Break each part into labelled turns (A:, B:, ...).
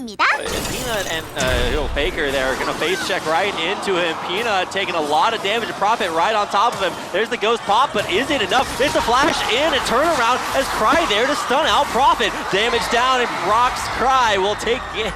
A: 있습니다.
B: Peanut and Faker there are going to face check right into him. Peanut taking a lot of damage. Profit right on top of him. There's the ghost pop, but is it enough? It's a flash in and turnaround as Cry there to stun out Profit. Damage down and ROX Cry will take it.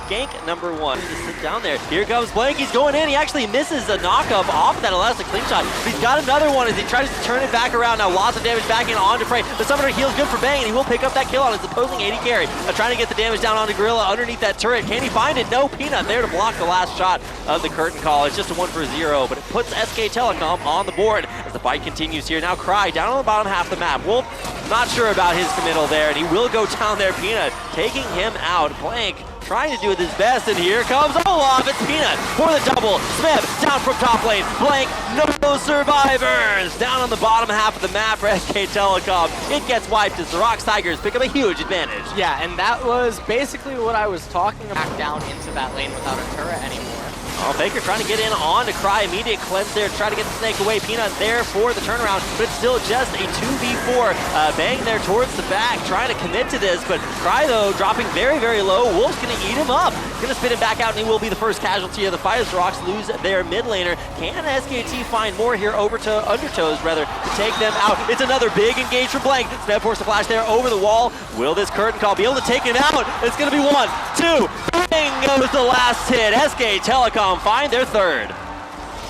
B: Gank number 1. Just sit down there. Here comes Blank. He's going in. He actually misses a knockup off of that elastic clean shot. He's got another one as he tries to turn it back around. Now lots of damage back in onto Prey. The Summoner heals good for Bang, and he will pick up that kill on his opposing AD carry. Trying to get the damage down onto Gorilla underneath that turret. Can he find it? No. Peanut there to block the last shot of the curtain call. It's just a 1-for-0, but it puts SK Telecom on the board as the fight continues here. Now Cry down on the bottom half of the map. Wolf not sure about his committal there, and he will go down there. Peanut taking him out. Blank trying to do it his best, and here comes Olaf. It's Peanut for the double. Smith down from top lane. Blank, no survivors. Down on the bottom half of the map for SK Telecom. It gets wiped as the ROX Tigers pick up a huge advantage.
C: Yeah, and that was basically what I was talking about. Back down into that lane without a turret anymore.
B: Oh, Faker trying to get in on to Cry. Immediate cleanse there, try to get the snake away. Peanut there for the turnaround, but it's still just a 2v4. Bang there towards the back, trying to commit to this, but Cry though dropping very, very low. Wolf's gonna eat him up. Gonna spin him back out, and he will be the first casualty of the fight as ROX lose their mid laner. Can SKT find more here over to Undertows, rather, to take them out? It's another big engage from Blank. Sped force the flash there over the wall. Will this curtain call be able to take him out? It's gonna be 1, 2, bang goes the last hit. SK Telecom find their third.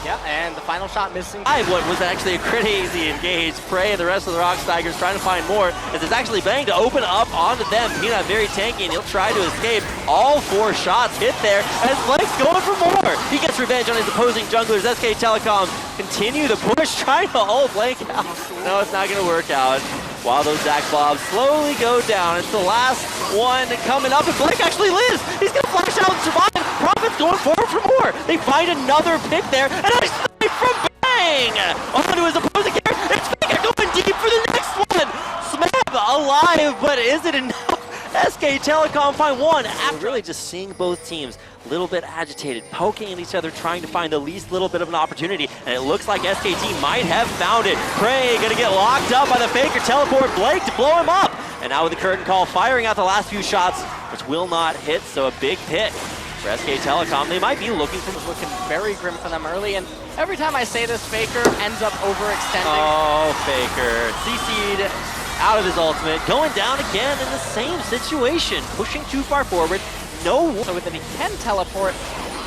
C: Yeah, and the final shot missing.
B: What was actually a crazy engage. Prey and the rest of the ROX Tigers trying to find more as it's actually Bang to open up onto them. Peanut very tanky, and he'll try to escape. All 4 shots hit there as Blake's going for more. He gets revenge on his opposing junglers. SK Telecom continue the push, trying to ult Blank out. No, it's not going to work out. While those Zac Blobs slowly go down. It's the last one coming up, and Blake actually lives. He's going to flash out and survive. Profit's going forward for more. They find another pick there, and a snipe from Bang onto his opposing character. It's Faker going deep for the next one. Smith alive, but is it enough? SK Telecom find one. After really just seeing both teams a little bit agitated, poking at each other, trying to find the least little bit of an opportunity, and it looks like SKT might have found it. Prey gonna get locked up by the Faker teleport. Blake to blow him up, and now with the curtain call, firing out the last few shots, which will not hit, so a big hit for SK Telecom. They might be looking for...
C: Looking very grim for them early, and every time I say this, Faker ends up overextending.
B: Oh, Faker. CC'd out of his ultimate, going down again in the same situation, pushing too far forward. No.
C: So that he can teleport,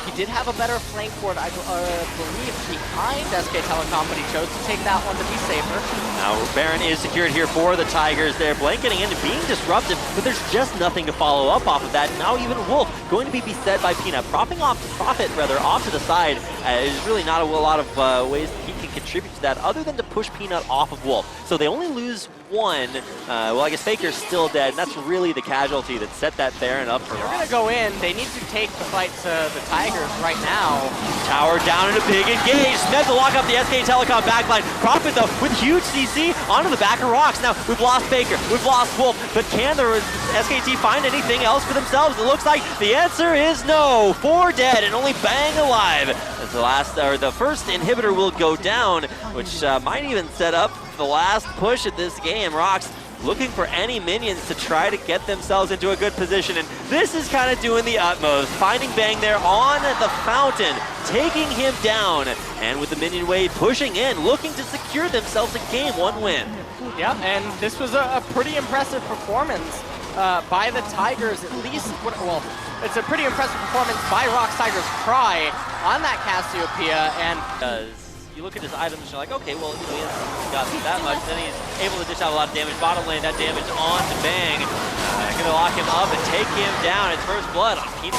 C: he did have a better flank ward, I believe, behind SK Telecom, but he chose to take that one to be safer.
B: Now Baron is secured here for the Tigers there. Blank getting in and being disruptive, but there's just nothing to follow up off of that. Now even Wolf going to be beset by Peanut, propping off Profit rather off to the side. There's really not a lot of ways he can contribute to that other than to push Peanut off of Wolf. So they only lose 1. Well, I guess Faker's still dead, and that's really the casualty that set that Baron up for
C: They're
B: ROX.
C: going to go in. They need to take the fight to the Tigers right now.
B: Tower down in a big engage. Smith to lock up the SK Telecom backline. Profit, though, with huge CC onto the back of ROX. Now, we've lost Faker, we've lost Wolf, but can the SKT find anything else for themselves? It looks like the answer is no. 4 dead and only Bang alive. As the first inhibitor will go down, which might even set up the last push at this game. ROX looking for any minions to try to get themselves into a good position, and this is kind of doing the utmost. Finding Bang there on the fountain, taking him down, and with the minion wave pushing in, looking to secure themselves a game 1 win.
C: Yep, and this was a pretty impressive performance by the Tigers, at least. Well, it's a pretty impressive performance by ROX Tigers Cry on that Cassiopeia, and
B: you look at his items and you're like, okay, well, he hasn't got that much. Then he's able to dish out a lot of damage. Bottom lane, that damage on to Bang. Gonna lock him up and take him down. It's first blood on Keep.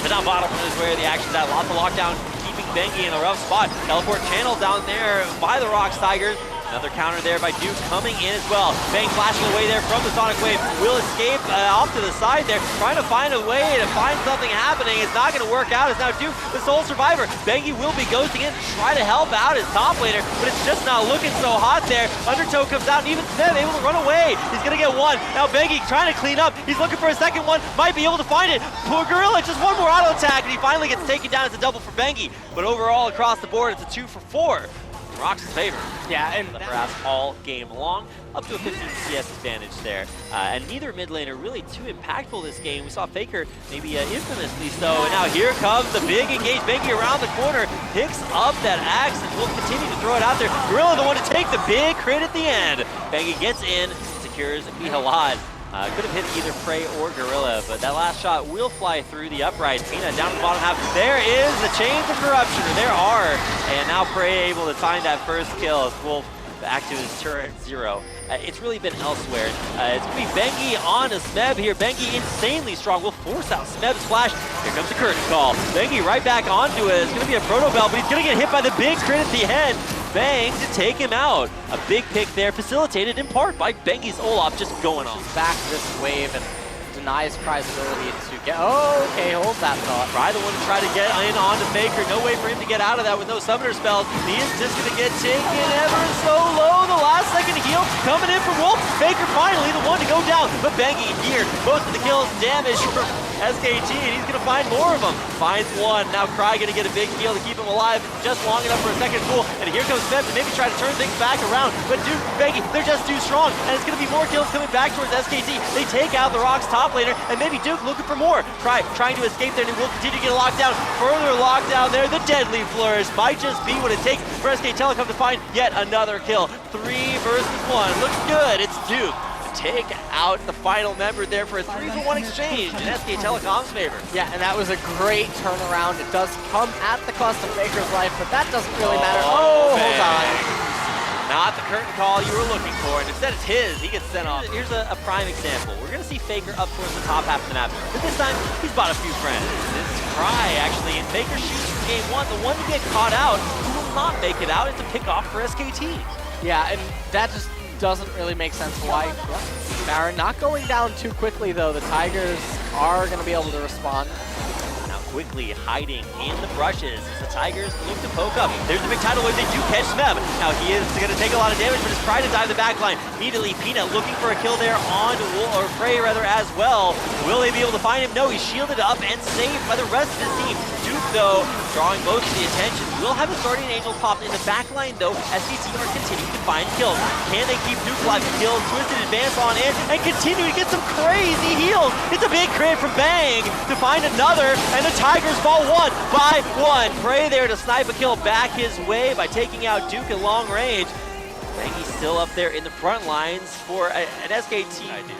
B: But now bottom is where the action's at. Lots of lockdown, keeping Bengi in a rough spot. Teleport channel down there by the ROX Tigers. Another counter there by Duke coming in as well. Bang flashing away there from the Sonic Wave. Will escape off to the side there, trying to find a way to find something happening. It's not going to work out. It's now Duke, the sole survivor. Bengi will be ghosting in to try to help out his top laner, but it's just not looking so hot there. Undertow comes out, and even Smith able to run away. He's going to get 1. Now Bengi trying to clean up. He's looking for a second one. Might be able to find it. Poor Gorilla, just 1 more auto attack, and he finally gets taken down. It's a double for Bengi. But overall, across the board, it's a 2 for 4. ROX's favor.
C: Yeah, and
B: Perhaps all game long, up to a 15 CS advantage there. And neither mid laner really too impactful this game. We saw Faker maybe infamously so, and now here comes the big engage. Bengi around the corner, picks up that axe and will continue to throw it out there. Gorilla the one to take the big crit at the end. Bengi gets in, secures Mihalad. Could have hit either Prey or Gorilla, but that last shot will fly through the uprights. Pina down to the bottom half. There is the chains of corruption, or there are. And now Prey able to find that first kill. Wolf back to his turret 0. It's really been elsewhere. It's going to be Bengi on to Smeb here. Bengi insanely strong. Will force out Smeb's flash. Here comes the curtain call. Bengi right back onto it. It's going to be a proto bell, but he's going to get hit by the big crit at the end. Bang to take him out. A big pick there, facilitated in part by Bengi's Olaf just going on.
C: Back this wave and denies Cry's ability to get. Oh, okay, hold that thought.
B: Cry the one to try to get in onto Faker. No way for him to get out of that with no summoner spells. He is just going to get taken ever so low. The last second heal coming in from Wolf. Faker finally the one to go down. But Bengi here, most of the kills damage from SKT, and he's going to find more of them. Finds one. Now Cry going to get a big heal to keep him alive just long enough for a second pool. And here comes Smeb to maybe try to turn things back around. But Duke, Bengi, they're just too strong. And it's going to be more kills coming back towards SKT. They take out the ROX top laner, and maybe Duke looking for more. Cry trying to escape there, and he will continue to get locked down. Further locked down there. The deadly flourish might just be what it takes for SK Telecom to find yet another kill. 3 versus 1. Looks good. It's Duke. Take out the final member there for a 3-for-1 exchange in SK Telecom's favor.
C: Yeah, and that was a great turnaround. It does come at the cost of Faker's life, but that doesn't really matter. Oh, hold on.
B: Not the curtain call you were looking for, and instead it's his. He gets sent off. Here's a prime example. We're going to see Faker up towards the top half of the map, but this time he's bought a few friends. This is Cry, actually, and Faker shoots for game 1. The one to get caught out, who will not make it out, is a pick off for SKT.
C: Yeah, and that just doesn't really make sense why. Baron not going down too quickly, though. The Tigers are going to be able to respond.
B: Now quickly hiding in the brushes as the Tigers look to poke up. There's the big tidal wave. They do catch Smeb. Now he is going to take a lot of damage, but is trying to dive the backline. Immediately, Peanut looking for a kill there on Frey rather as well. Will they be able to find him? No, he's shielded up and saved by the rest of his team. Duke, though, drawing most of the attention. Will have his Guardian Angel popped in the backline, though. SKT are continuing to find kills. Can they keep Duke alive? Kills, Twisted advance on in, and continue to get some crazy heals. It's a big crit from Bang to find another, and the Tigers fall 1 by 1. Prey there to snipe a kill back his way by taking out Duke at long range. Bangy's still up there in the front lines for an SKT. I do.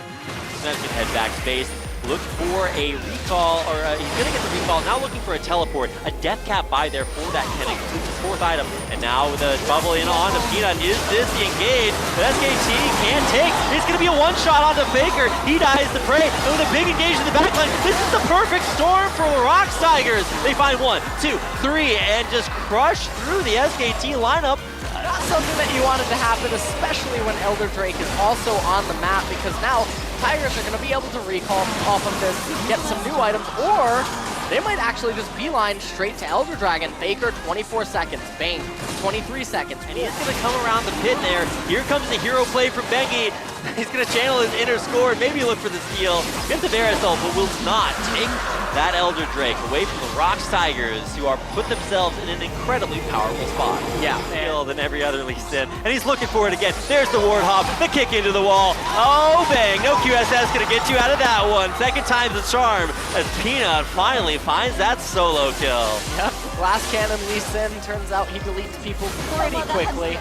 B: Smeb's gonna head back space. Look for a recall, or he's gonna get the recall. Now looking for a teleport, a death cap by there for that Kenning. It's his 4th item, and now with a bubble in on to Peanut. Is this the engage? But SKT can't take. It's gonna be a one-shot onto Faker. He dies to Prey, and with a big engage in the backline, this is the perfect storm for the ROX Tigers. They find 1, 2, 3, and just crush through the SKT lineup.
C: Not something that you wanted to happen, especially when Elder Drake is also on the map, because now Tigers are going to be able to recall off of this, get some new items, or they might actually just beeline straight to Elder Dragon. Faker, 24 seconds. Bang, 23 seconds.
B: And he is going to come around the pit there. Here comes the hero play from Bengi. He's going to channel his inner score, maybe look for the steal. Gets the Marisol, but will not take that Elder Drake away from the ROX Tigers, who are put themselves in an incredibly powerful spot.
C: Yeah,
B: Than every other Lee Sin. And he's looking for it again. There's the ward hop, the kick into the wall. Oh, Bang, no QSS gonna get you out of that one. Second time's the charm, as Peanut finally finds that solo kill.
C: Yep, last cannon Lee Sin, turns out he deletes people pretty quickly.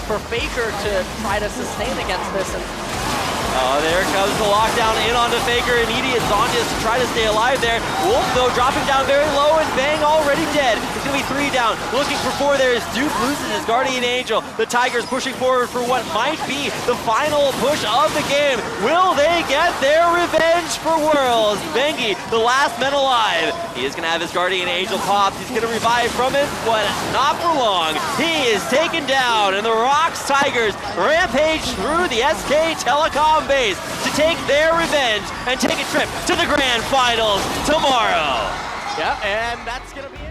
C: For Faker to try to sustain against this, and
B: oh, there comes the lockdown in onto Faker. Immediate Zondias to try to stay alive there. Wolf, though, dropping down very low, and Bang already dead. It's going to be 3 down. Looking for 4 there as Duke loses his Guardian Angel. The Tigers pushing forward for what might be the final push of the game. Will they get their revenge for Worlds? Bengi, the last man alive. He is going to have his Guardian Angel popped. He's going to revive from it, but not for long. He is taken down, and the ROX Tigers rampage through the SK Telecom base to take their revenge and take a trip to the grand finals tomorrow.
C: yeah, and that's gonna be